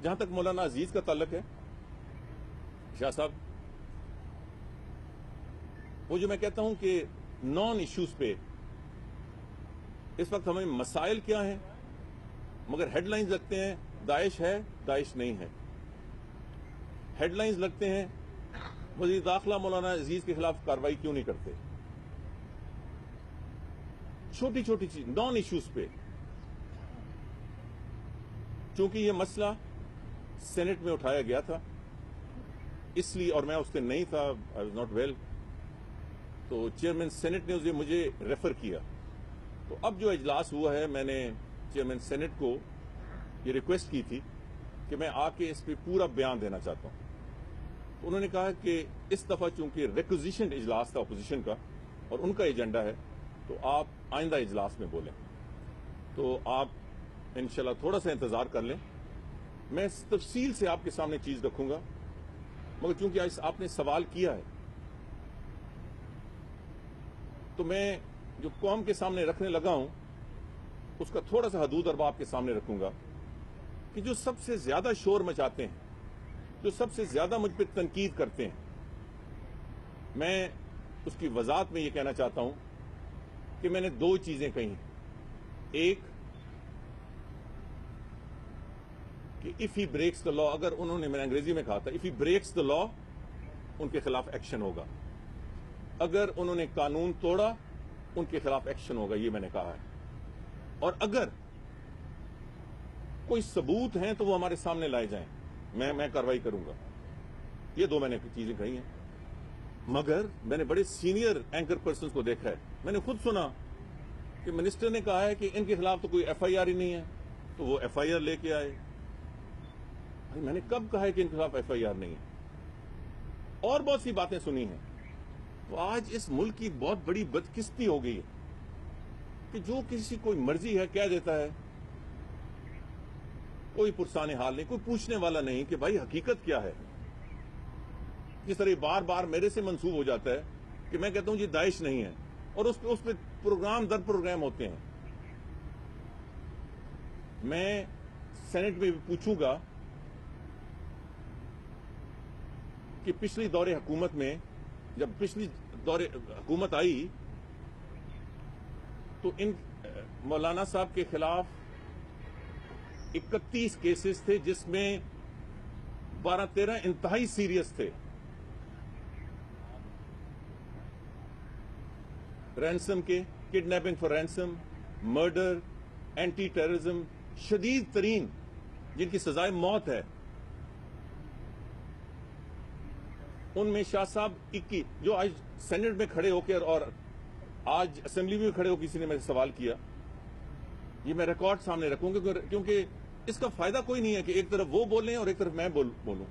جہاں تک مولانا عزیز کا تعلق ہے شاہ صاحب، وہ جو میں کہتا ہوں کہ نان ایشوز پہ اس وقت ہمیں مسائل کیا ہیں، مگر ہیڈ لائنز لگتے ہیں داعش ہے، داعش نہیں ہے. ہیڈ لائنز لگتے ہیں وزیر داخلہ مولانا عزیز کے خلاف کارروائی کیوں نہیں کرتے. چھوٹی چھوٹی چیز نان ایشوز پہ، چونکہ یہ مسئلہ سینٹ میں اٹھایا گیا تھا اس لیے، اور میں اس دن نہیں تھا، آئی واز ناٹ ویل، تو چیئرمین سینٹ نے مجھے ریفر کیا. تو اب جو اجلاس ہوا ہے، میں نے چیئرمین سینٹ کو یہ ریکویسٹ کی تھی کہ میں آ کے اس پہ پورا بیان دینا چاہتا ہوں. تو انہوں نے کہا کہ اس دفعہ چونکہ ریکوزیشن اجلاس تھا اپوزیشن کا اور ان کا ایجنڈا ہے، تو آپ آئندہ اجلاس میں بولیں. تو آپ انشاءاللہ تھوڑا سا انتظار کر لیں، میں تفصیل سے آپ کے سامنے چیز رکھوں گا، مگر چونکہ آپ نے سوال کیا ہے تو میں جو قوم کے سامنے رکھنے لگا ہوں اس کا تھوڑا سا حدود ارباب آپ کے سامنے رکھوں گا کہ جو سب سے زیادہ شور مچاتے ہیں، جو سب سے زیادہ مجھ پہ تنقید کرتے ہیں، میں اس کی وضاحت میں یہ کہنا چاہتا ہوں کہ میں نے دو چیزیں کہی. ایک کہ اف ہی بریکس دا لا، اگر انہوں نے، میں نے انگریزی میں کہا تھا، اف ہی بریکس دا لا ان کے خلاف ایکشن ہوگا. اگر انہوں نے قانون توڑا ان کے خلاف ایکشن ہوگا، یہ میں نے کہا ہے. اور اگر کوئی ثبوت ہیں تو وہ ہمارے سامنے لائے جائیں، میں کارروائی کروں گا. یہ دو میں نے چیزیں کہی ہیں. مگر میں نے بڑے سینئر اینکر پرسنز کو دیکھا ہے، میں نے خود سنا کہ منسٹر نے کہا ہے کہ ان کے خلاف تو کوئی ایف آئی آر ہی نہیں ہے، تو وہ ایف آئی آر لے کے آئے. میں نے کب کہا ہے کہ ان کے خلاف ایف آئی آر نہیں ہے؟ اور بہت سی باتیں سنی ہیں. تو آج اس ملک کی بہت بڑی بدقسمتی ہو گئی ہے کہ جو کسی کوئی مرضی ہے کہہ دیتا ہے، کوئی پرسان حال نہیں، کوئی پوچھنے والا نہیں کہ بھائی حقیقت کیا ہے. جس طرح بار بار میرے سے منسوب ہو جاتا ہے کہ میں کہتا ہوں جی داعش نہیں ہے، اور اس پہ پروگرام در پروگرام ہوتے ہیں. میں سینٹ میں بھی پوچھوں گا کہ پچھلی دور حکومت میں، جب پچھلی دور حکومت آئی تو ان مولانا صاحب کے خلاف 31 کیسز تھے، جس میں 12-13 انتہائی سیریس تھے. رینسم کے، kidnapping for ransom, murder, anti terrorism, شدید ترین جن کی سزائے موت ہے. ان میں شاہ صاحب 21 جو آج سینٹ میں کھڑے ہو کے اور آج اسمبلی میں کھڑے ہو کسی نے میرے سوال کیا، یہ میں ریکارڈ سامنے رکھوں گا، کیونکہ اس کا فائدہ کوئی نہیں ہے کہ ایک طرف وہ بولیں اور ایک طرف میں بولوں.